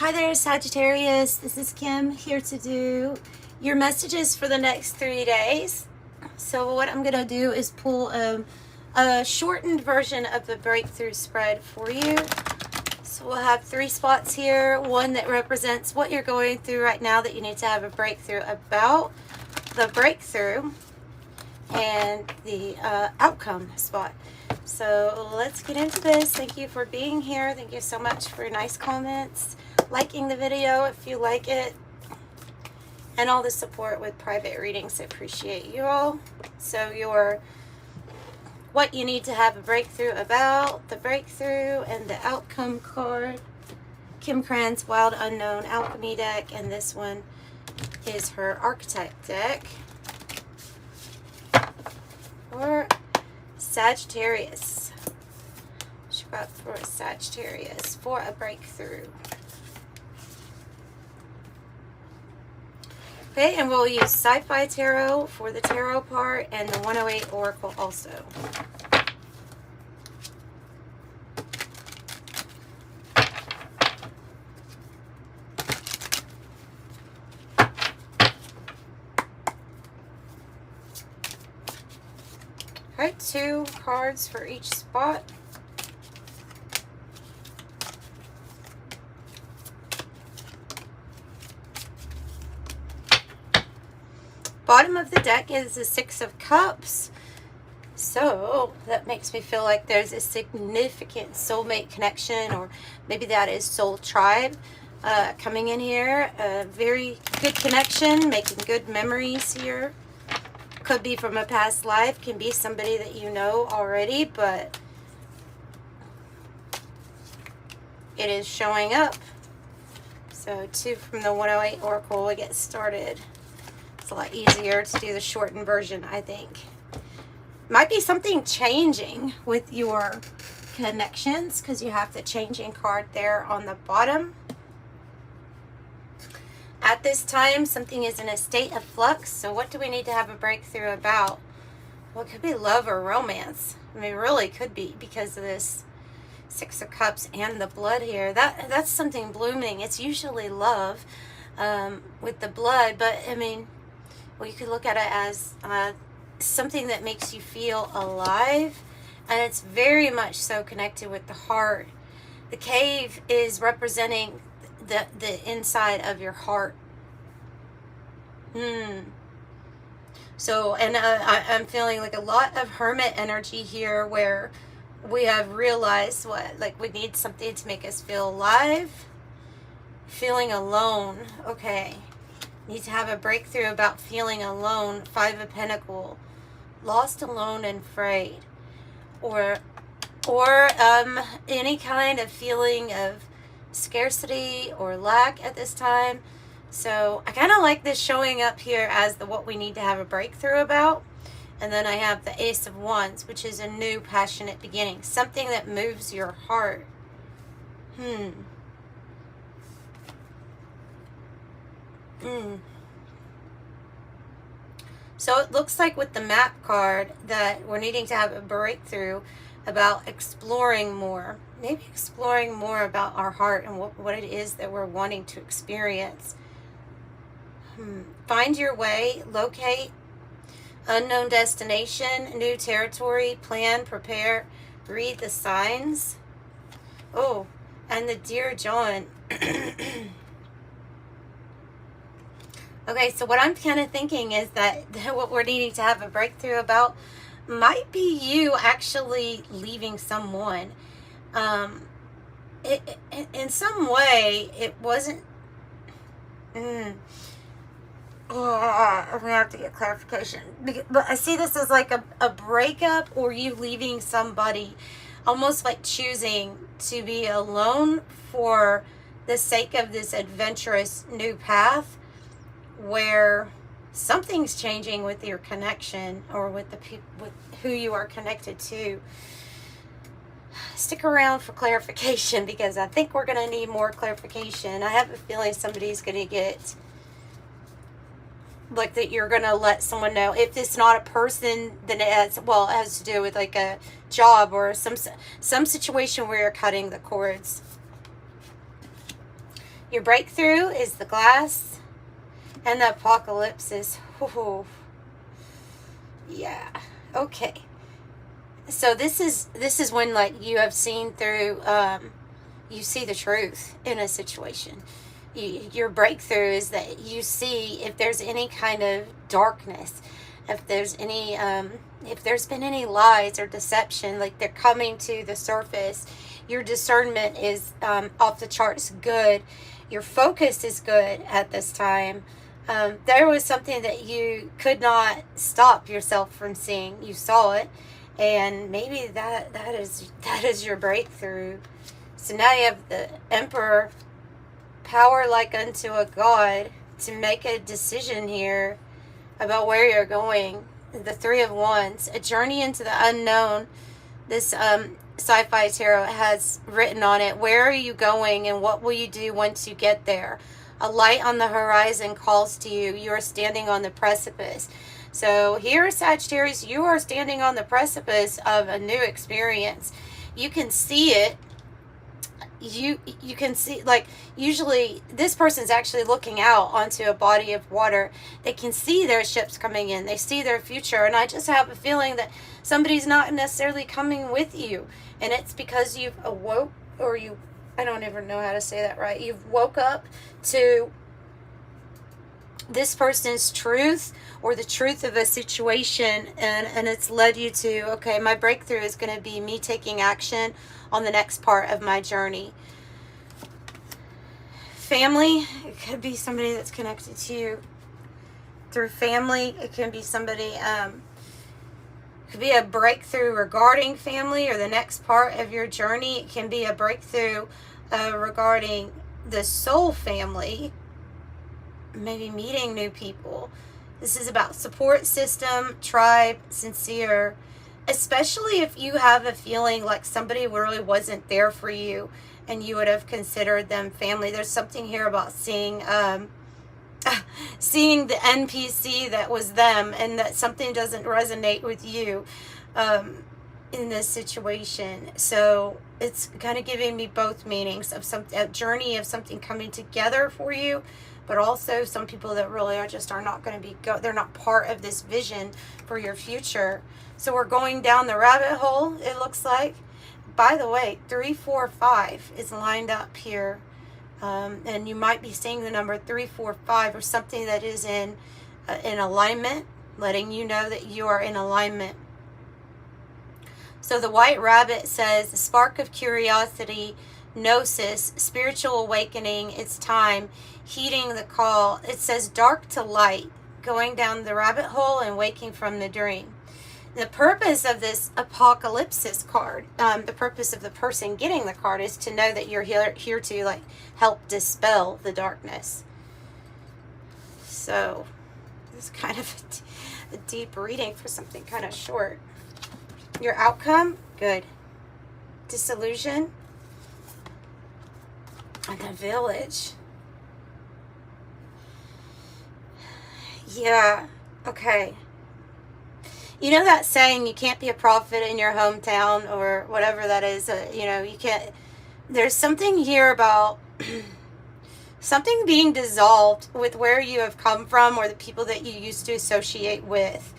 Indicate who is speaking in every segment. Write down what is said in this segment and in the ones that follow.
Speaker 1: Hi there, Sagittarius. This is Kim here to do your messages for the next 3 days. So what I'm going to do is pull a shortened version of the breakthrough spread for you. So we'll have 3 spots here. One that represents what you're going through right now that you need to have a breakthrough about, the breakthrough, and the outcome spot. So let's get into this. Thank you for being here. Thank you so much for your nice comments, liking the video if you like it, and all the support with private readings. I appreciate you all. So what you need to have a breakthrough about, the breakthrough, and the outcome card. Krans Wild Unknown alchemy deck, and this one is her archetype deck for Sagittarius. She got for a Sagittarius for a breakthrough. Okay, and we'll use Sci-Fi Tarot for the tarot part and the 108 Oracle also. Alright, 2 cards for each spot. Bottom of the deck is the 6 of Cups. So that makes me feel like there's a significant soulmate connection, or maybe that is soul tribe coming in here. A very good connection, making good memories here. Could be from a past life, can be somebody that you know already, but it is showing up. So 2 from the 108 Oracle. We get started. A lot easier to do the shortened version, I think. Might be something changing with your connections, because you have the changing card there on the bottom. At this time, something is in a state of flux. So what do we need to have a breakthrough about? Well, it could be love or romance. I mean, it really could be, because of this 6 of Cups and the blood here. That's something blooming. It's usually love with the blood, but I mean, well, you could look at it as something that makes you feel alive, and it's very much so connected with the heart. The cave is representing the inside of your heart. So, and I'm feeling like a lot of hermit energy here, where we have realized we need something to make us feel alive. Feeling alone. Okay. Need to have a breakthrough about feeling alone. 5 of Pentacles. Lost, alone, and afraid. Or any kind of feeling of scarcity or lack at this time. So I kind of like this showing up here as what we need to have a breakthrough about. And then I have the Ace of Wands, which is a new passionate beginning. Something that moves your heart. So it looks like with the map card that we're needing to have a breakthrough about exploring more. Maybe exploring more about our heart and what it is that we're wanting to experience. Find your way, locate, unknown destination, new territory, plan, prepare, read the signs. Oh, and the Dear John. Okay, so what I'm kind of thinking is that what we're needing to have a breakthrough about might be you actually leaving someone. In some way, it wasn't... I'm going to have to get clarification. But I see this as like a breakup, or you leaving somebody, almost like choosing to be alone for the sake of this adventurous new path, where something's changing with your connection, or with with who you are connected to. Stick around for clarification, because I think we're going to need more clarification. I have a feeling somebody's going to get, like, that you're going to let someone know. If it's not a person, then it has to do with like a job or some situation where you're cutting the cords. Your breakthrough is the glass, and the apocalypse is, oh, yeah, okay. So this is when, like, you have seen through, you see the truth in a situation. Your breakthrough is that you see if there's any kind of darkness, if there's been any lies or deception, like they're coming to the surface. Your discernment is off the charts good. Your focus is good at this time. There was something that you could not stop yourself from seeing. You saw it, and maybe that is your breakthrough. So now you have the Emperor, power like unto a god, to make a decision here about where you're going. The Three of Wands, a journey into the unknown. This sci-fi tarot has written on it, where are you going and what will you do once you get there? A light on the horizon calls to you. You are standing on the precipice. So here, Sagittarius, you are standing on the precipice of a new experience. You can see it. You can see, like, usually this person's actually looking out onto a body of water. They can see their ships coming in. They see their future. And I just have a feeling that somebody's not necessarily coming with you. And it's because you've awoke, or I don't even know how to say that right. You've woke up to this person's truth, or the truth of a situation, and it's led you to, okay, my breakthrough is going to be me taking action on the next part of my journey. Family, it could be somebody that's connected to you through family. It can be somebody, it could be a breakthrough regarding family or the next part of your journey. It can be a breakthrough regarding the soul family, maybe meeting new people. This is about support system, tribe, sincere, especially if you have a feeling like somebody really wasn't there for you and you would have considered them family. There's something here about seeing seeing the NPC that was them, and that something doesn't resonate with you in this situation. So it's kind of giving me both meanings of a journey of something coming together for you, but also some people that really are not going to be they're not part of this vision for your future. So we're going down the rabbit hole, it looks like. By the way, 3, 4, 5 is lined up here. And you might be seeing the number 3, 4, 5, or something that is in alignment, letting you know that you are in alignment. So the White Rabbit says, a spark of curiosity, gnosis, spiritual awakening, it's time, heeding the call. It says dark to light, going down the rabbit hole and waking from the dream. The purpose of this apocalypsis card, the purpose of the person getting the card, is to know that you're here to, like, help dispel the darkness. So it's kind of a deep reading for something kind of short. Your outcome, good. Disillusion. And the Village. Yeah, okay. You know that saying, you can't be a prophet in your hometown, or whatever that is, you can't. There's something here about something being dissolved with where you have come from, or the people that you used to associate with.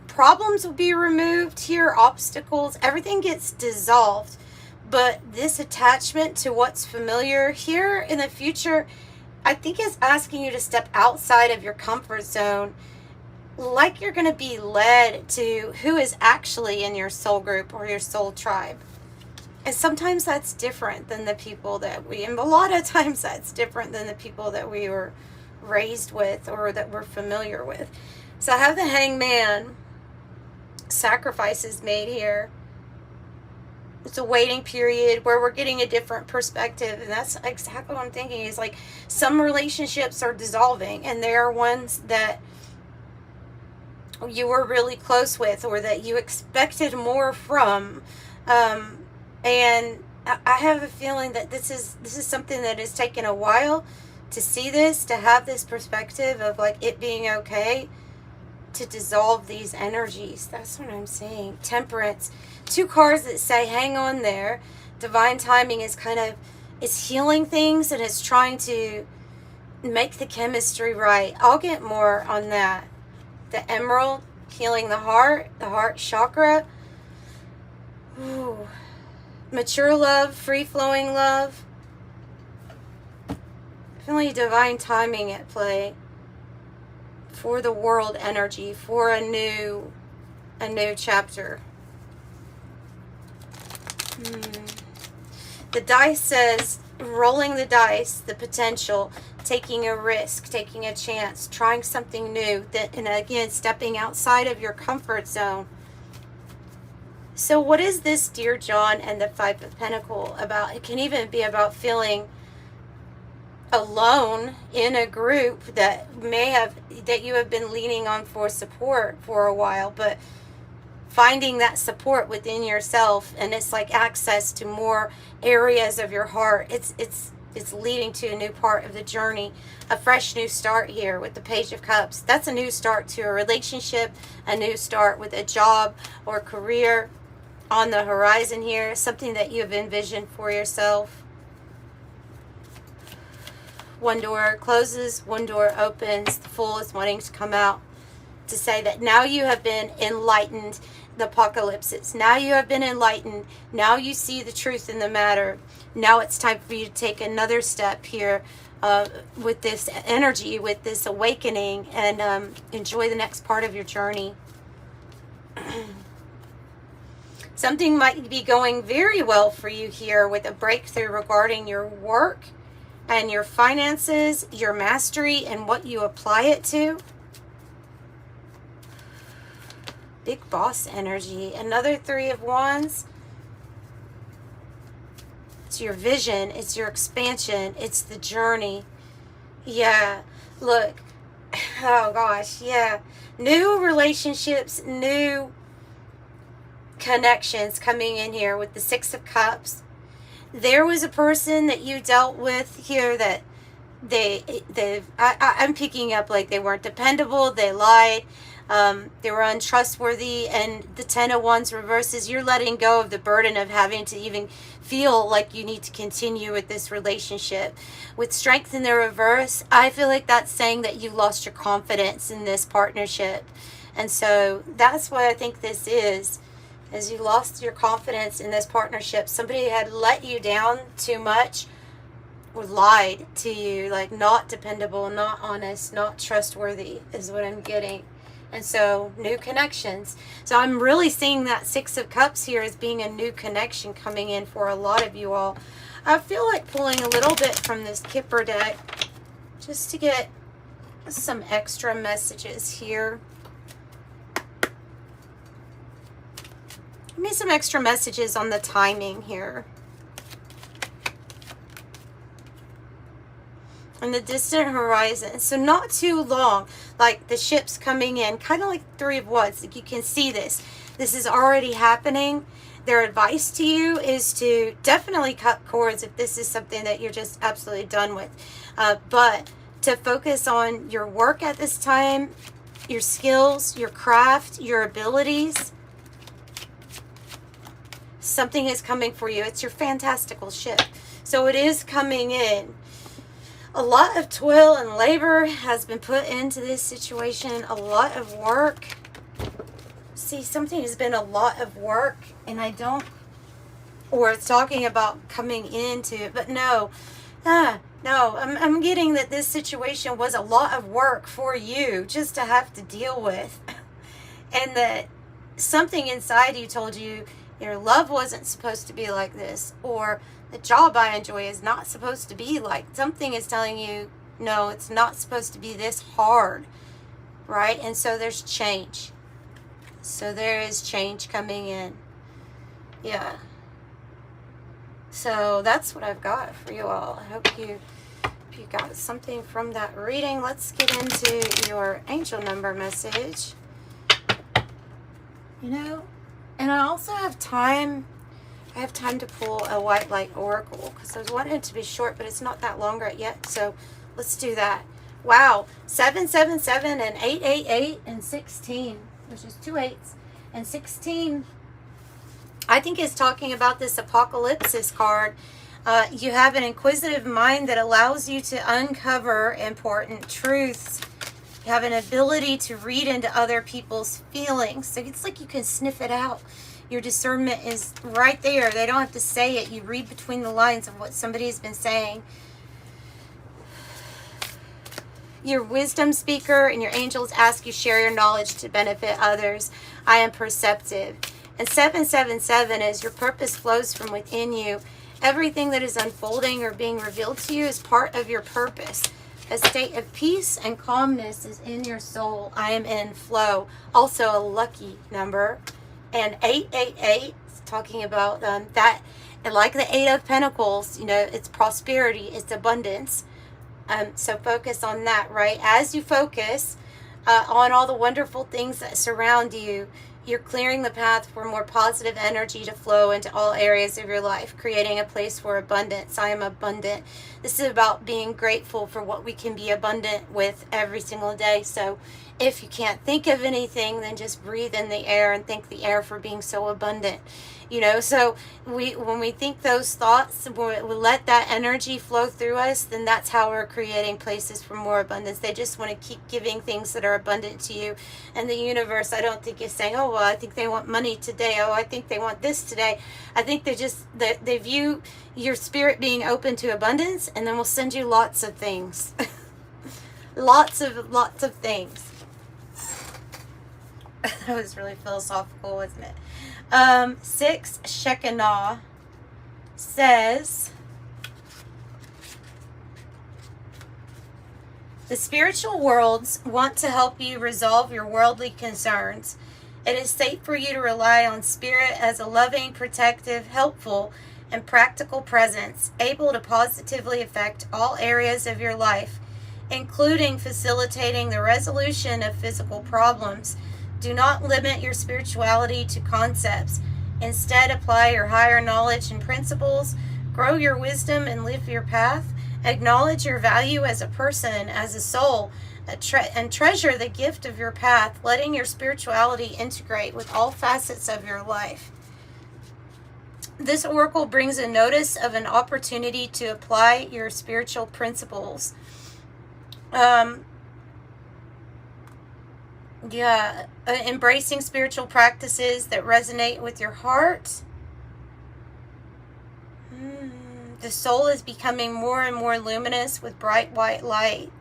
Speaker 1: Problems will be removed here, obstacles, everything gets dissolved. But this attachment to what's familiar here in the future, I think, is asking you to step outside of your comfort zone, like you're going to be led to who is actually in your soul group or your soul tribe. And sometimes that's different than the people and a lot of times that's different than the people that we were raised with or that we're familiar with. So I have the Hangman, sacrifices made here. It's a waiting period where we're getting a different perspective. And that's exactly what I'm thinking, is like some relationships are dissolving, and there are ones that you were really close with, or that you expected more from, and I have a feeling that this is something that has taken a while to see this, to have this perspective of, like, it being okay to dissolve these energies. That's what I'm seeing. Temperance, 2 cards that say hang on there. Divine timing is kind of, It's healing things and it's trying to make the chemistry right. I'll get more on that. The emerald, healing the heart chakra. Ooh. Mature love, free-flowing love. Feeling divine timing at play for the world energy, for a new chapter. The dice says rolling the dice, the potential, taking a risk, taking a chance, trying something new, and again, stepping outside of your comfort zone. So what is this, dear John, and the Five of Pentacles about? It can even be about feeling alone in a group that you have been leaning on for support for a while, but finding that support within yourself, and it's like access to more areas of your heart. It's leading to a new part of the journey, a fresh new start here with the Page of Cups. That's a new start to a relationship, a new start with a job or career on the horizon here, something that you have envisioned for yourself. One door closes, one door opens. The Fool is wanting to come out to say that now you have been enlightened. The apocalypses. Now you have been enlightened. Now you see the truth in the matter. Now it's time for you to take another step here with this energy, with this awakening, and enjoy the next part of your journey. Something might be going very well for you here with a breakthrough regarding your work and your finances, your mastery, and what you apply it to. Big boss energy. Another Three of Wands. It's your vision. It's your expansion. It's the journey. Yeah. Look. Oh gosh. Yeah. New relationships. New connections coming in here with the Six of Cups. There was a person that you dealt with here that I'm picking up like they weren't dependable. They lied. They were untrustworthy, and the Ten of Wands reverses. You're letting go of the burden of having to even feel like you need to continue with this relationship. With Strength in the reverse, I feel like that's saying that you lost your confidence in this partnership. And so that's what I think this is you lost your confidence in this partnership. Somebody had let you down too much or lied to you, like not dependable, not honest, not trustworthy is what I'm getting. And so new connections. So I'm really seeing that Six of Cups here as being a new connection coming in for a lot of you all. I feel like pulling a little bit from this Kipper deck just to get some extra messages here. Give me some extra messages on the timing here. On the distant horizon. So not too long. Like the ships coming in. Kind of like Three of Wands. Like you can see this. This is already happening. Their advice to you is to definitely cut cords if this is something that you're just absolutely done with. But to focus on your work at this time. Your skills. Your craft. Your abilities. Something is coming for you. It's your fantastical ship. So it is coming in. A lot of toil and labor has been put into this situation. A lot of work. See, something has been a lot of work, and I don't, or it's talking about coming into it, but no. No, I'm getting that this situation was a lot of work for you just to have to deal with. And that something inside you told you your love wasn't supposed to be like this, or the job I enjoy is not supposed to be like. Something is telling you, no, it's not supposed to be this hard, right? And so there's change. So there is change coming in. Yeah. So that's what I've got for you all. I hope you got something from that reading. Let's get into your angel number message. You know, and I also have time. I have time to pull a white light oracle because I was wanting it to be short, but it's not that long right yet. So let's do that. Wow. 777 and 888 and 16, which is 2 8s and 16. I think it's talking about this apocalypsis card. You have an inquisitive mind that allows you to uncover important truths. You have an ability to read into other people's feelings. So it's like you can sniff it out. Your discernment is right there. They don't have to say it. You read between the lines of what somebody has been saying. Your wisdom speaker and your angels ask you share your knowledge to benefit others. I am perceptive. And 777 is your purpose flows from within you. Everything that is unfolding or being revealed to you is part of your purpose. A state of peace and calmness is in your soul. I am in flow. Also a lucky number. And 888 is talking about that. And like the 8 of Pentacles, you know, it's prosperity, it's abundance. So focus on that, right? As you focus on all the wonderful things that surround you, you're clearing the path for more positive energy to flow into all areas of your life, creating a place for abundance. I am abundant. This is about being grateful for what we can be abundant with every single day. So if you can't think of anything, then just breathe in the air and thank the air for being so abundant. You know, so when we think those thoughts, we let that energy flow through us, then that's how we're creating places for more abundance. They just want to keep giving things that are abundant to you. And the universe, I don't think is saying, oh, well, I think they want money today. Oh, I think they want this today. I think they view your spirit being open to abundance, and then we'll send you lots of things. lots of things. That was really philosophical, wasn't it? 6 Shekinah says, the spiritual worlds want to help you resolve your worldly concerns. It is safe for you to rely on spirit as a loving, protective, helpful, and practical presence, able to positively affect all areas of your life, including facilitating the resolution of physical problems. Do not limit your spirituality to concepts. Instead, apply your higher knowledge and principles, grow your wisdom and live your path. Acknowledge your value as a person, as a soul, and treasure the gift of your path, letting your spirituality integrate with all facets of your life. This oracle brings a notice of an opportunity to apply your spiritual principles. Embracing spiritual practices that resonate with your heart. The soul is becoming more and more luminous with bright white light.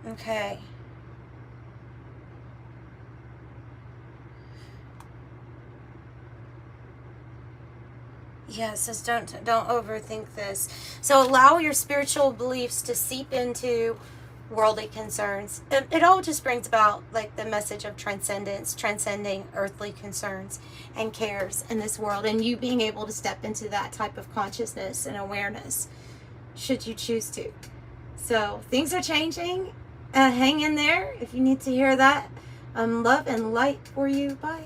Speaker 1: Okay. Yeah, it says don't overthink this. So allow your spiritual beliefs to seep into worldly concerns. It all just brings about like the message of transcendence, transcending earthly concerns and cares in this world, and you being able to step into that type of consciousness and awareness should you choose to. So things are changing. Hang in there if you need to hear that. Love and light for you. Bye.